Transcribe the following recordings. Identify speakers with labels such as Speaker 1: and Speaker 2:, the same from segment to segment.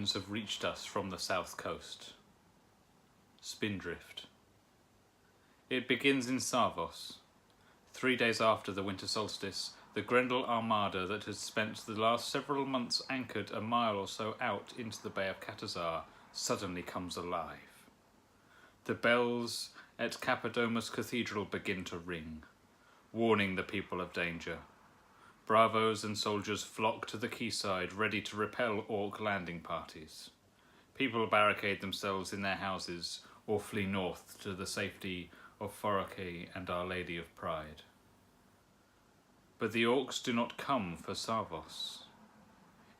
Speaker 1: news have reached us from the south coast. Spindrift. It begins in Savos. 3 days after the winter solstice, the Grendel armada that has spent the last several months anchored a mile or so out into the Bay of Catazar suddenly comes alive. The bells at Cappadomus Cathedral begin to ring, warning the people of danger. Bravos and soldiers flock to the quayside, ready to repel orc landing parties. People barricade themselves in their houses or flee north to the safety of Forocay and Our Lady of Pride. But the orcs do not come for Savos.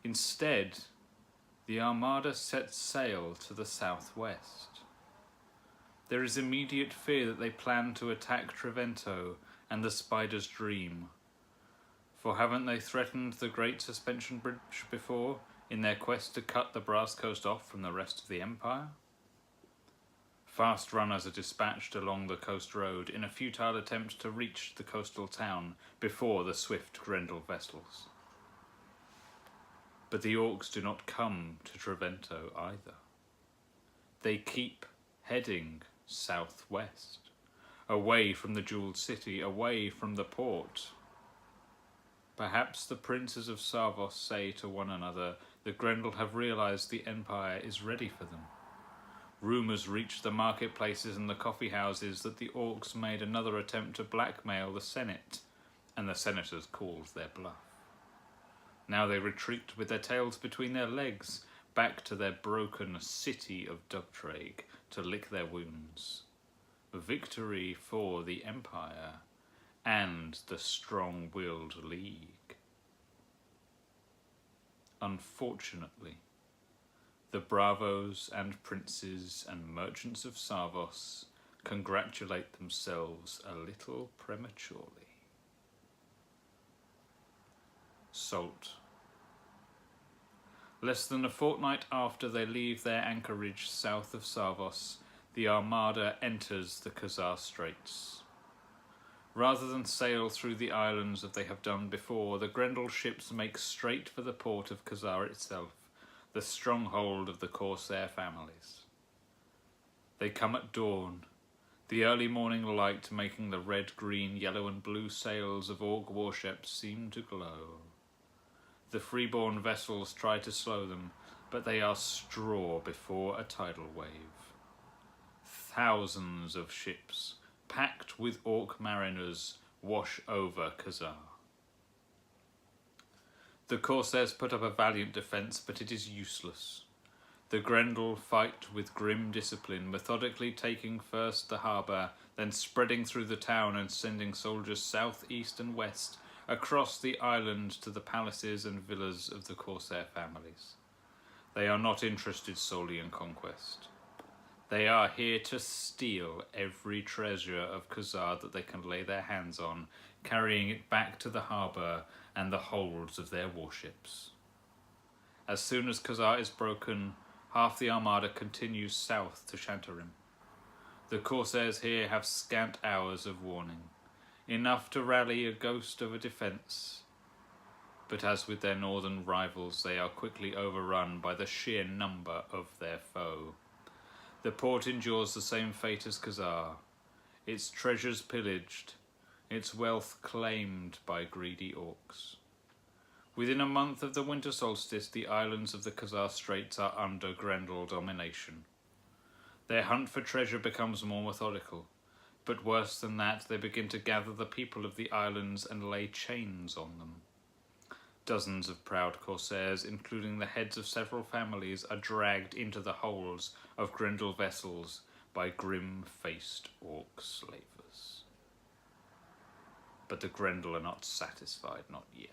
Speaker 1: Instead, the armada sets sail to the southwest. There is immediate fear that they plan to attack Trevento and the Spider's Dream. For haven't they threatened the Great Suspension Bridge before in their quest to cut the Brass Coast off from the rest of the Empire? Fast runners are dispatched along the coast road in a futile attempt to reach the coastal town before the swift Grendel vessels. But the orcs do not come to Trevento either. They keep heading southwest, away from the jeweled city, away from the port. Perhaps the princes of Savos say to one another that Grendel have realized the Empire is ready for them. Rumours reach the marketplaces and the coffee houses that the orcs made another attempt to blackmail the Senate, and the senators called their bluff. Now they retreat with their tails between their legs, back to their broken city of Dugtraig to lick their wounds. Victory for the Empire and the strong-willed League. Unfortunately, the bravos and princes and merchants of Savos congratulate themselves a little prematurely. Salt. Less than a fortnight after they leave their anchorage south of Savos, the armada enters the Khazar Straits. Rather than sail through the islands as they have done before, the Grendel ships make straight for the port of Khazar itself, the stronghold of the Corsair families. They come at dawn, the early morning light making the red, green, yellow and blue sails of orc warships seem to glow. The freeborn vessels try to slow them, but they are straw before a tidal wave. Thousands of ships, packed with orc mariners, wash over Khazar. The Corsairs put up a valiant defence, but it is useless. The Grendel fight with grim discipline, methodically taking first the harbour, then spreading through the town and sending soldiers south, east and west, across the island to the palaces and villas of the Corsair families. They are not interested solely in conquest. They are here to steal every treasure of Khazar that they can lay their hands on, carrying it back to the harbour and the holds of their warships. As soon as Khazar is broken, half the armada continues south to Shantarim. The Corsairs here have scant hours of warning, enough to rally a ghost of a defence. But as with their northern rivals, they are quickly overrun by the sheer number of their foe. The port endures the same fate as Khazar, its treasures pillaged, its wealth claimed by greedy orcs. Within a month of the winter solstice, the islands of the Khazar Straits are under Grendel domination. Their hunt for treasure becomes more methodical, but worse than that, they begin to gather the people of the islands and lay chains on them. Dozens of proud corsairs, including the heads of several families, are dragged into the holds of Grendel vessels by grim-faced orc slavers. But the Grendel are not satisfied, not yet.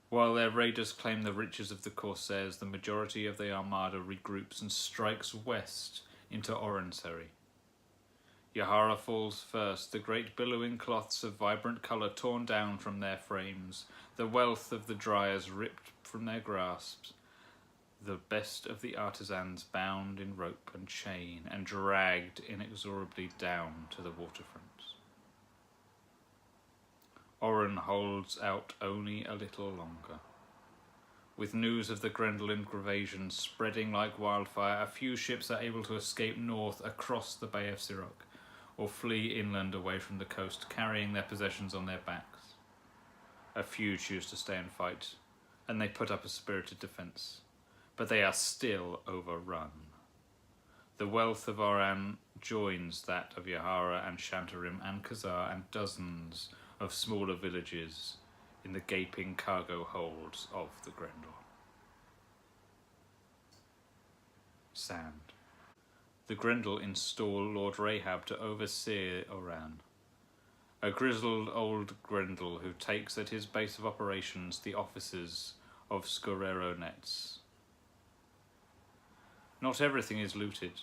Speaker 1: While their raiders claim the riches of the Corsairs, the majority of the armada regroups and strikes west into Orensary. Yahara falls first, the great billowing cloths of vibrant colour torn down from their frames, the wealth of the dryers ripped from their grasps, the best of the artisans bound in rope and chain and dragged inexorably down to the waterfront. Oren holds out only a little longer. With news of the Grendel invasion spreading like wildfire, a few ships are able to escape north across the Bay of Sirach, or flee inland away from the coast, carrying their possessions on their backs. A few choose to stay and fight, and they put up a spirited defence, but they are still overrun. The wealth of Oran joins that of Yahara and Shantarim and Khazar and dozens of smaller villages in the gaping cargo holds of the Grendel. Sand. The Grendel install Lord Rahab to oversee Oran, a grizzled old Grendel who takes at his base of operations the offices of Scorero nets. Not everything is looted.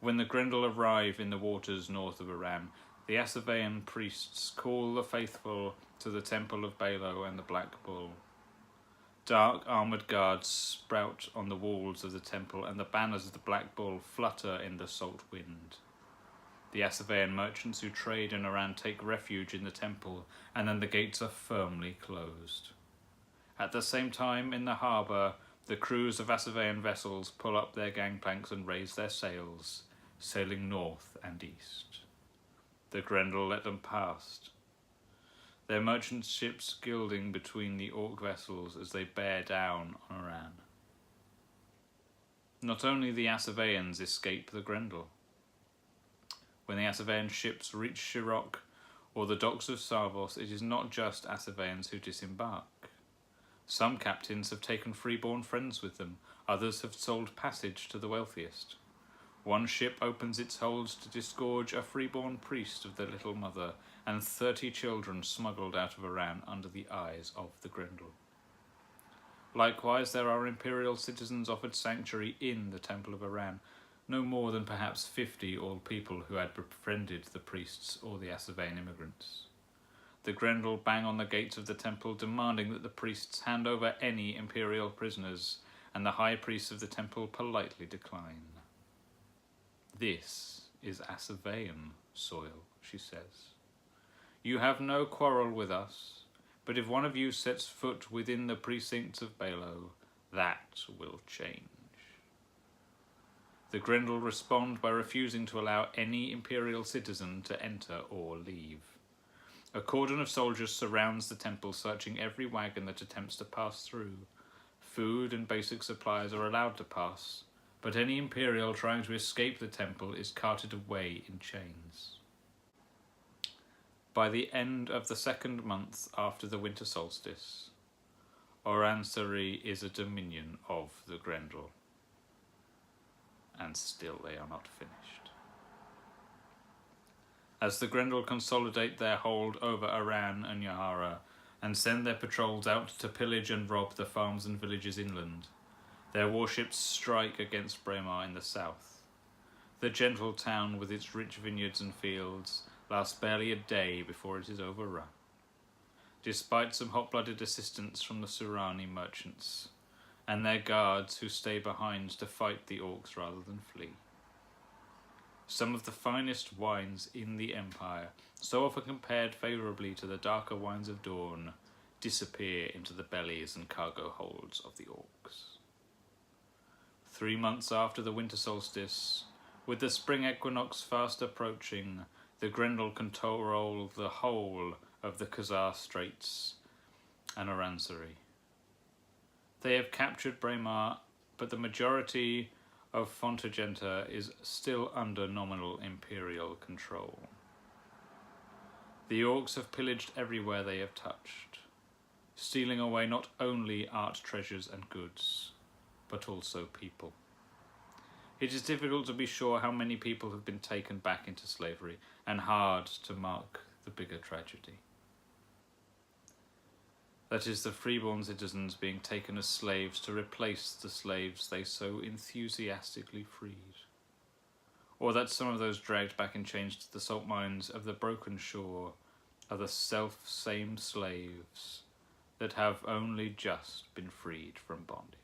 Speaker 1: When the Grendel arrive in the waters north of Oran, the Asavean priests call the faithful to the temple of Balo and the Black Bull. Dark armoured guards sprout on the walls of the temple, and the banners of the Black Bull flutter in the salt wind. The Asavean merchants who trade in Oran take refuge in the temple, and then the gates are firmly closed. At the same time, in the harbour, the crews of Asavean vessels pull up their gangplanks and raise their sails, sailing north and east. The Grendel let them past, their merchant ships gilding between the Orc vessels as they bear down on Oran. Not only the Asaveans escape the Grendel. When the Asavean ships reach Shirok or the docks of Sarvos, it is not just Asaveans who disembark. Some captains have taken freeborn friends with them, others have sold passage to the wealthiest. One ship opens its holds to disgorge a freeborn priest of the Little Mother, and 30 children smuggled out of Oran under the eyes of the Grendel. Likewise, there are imperial citizens offered sanctuary in the Temple of Oran, no more than perhaps 50 old people who had befriended the priests or the Asavean immigrants. The Grendel bang on the gates of the temple, demanding that the priests hand over any imperial prisoners, and the high priests of the temple politely decline. "This is Asavean soil," she says. "You have no quarrel with us, but if one of you sets foot within the precincts of Balo, that will change." The Grendel respond by refusing to allow any imperial citizen to enter or leave. A cordon of soldiers surrounds the temple, searching every wagon that attempts to pass through. Food and basic supplies are allowed to pass, but any imperial trying to escape the temple is carted away in chains. By the end of the second month after the winter solstice, Oransari is a dominion of the Grendel. And still they are not finished. As the Grendel consolidate their hold over Oran and Yahara, and send their patrols out to pillage and rob the farms and villages inland, their warships strike against Braemar in the south. The gentle town with its rich vineyards and fields lasts barely a day before it is overrun, despite some hot-blooded assistance from the Surani merchants and their guards who stay behind to fight the Orcs rather than flee. Some of the finest wines in the Empire, so often compared favourably to the darker wines of dawn, disappear into the bellies and cargo holds of the Orcs. 3 months after the winter solstice, with the spring equinox fast approaching, the Grendel control the whole of the Khazar Straits and Oransari. They have captured Braemar, but the majority of Fontagenta is still under nominal imperial control. The Orcs have pillaged everywhere they have touched, stealing away not only art treasures and goods, but also people. It is difficult to be sure how many people have been taken back into slavery, and hard to mark the bigger tragedy. That is, the freeborn citizens being taken as slaves to replace the slaves they so enthusiastically freed. Or that some of those dragged back in chains to the salt mines of the broken shore are the self-same slaves that have only just been freed from bondage.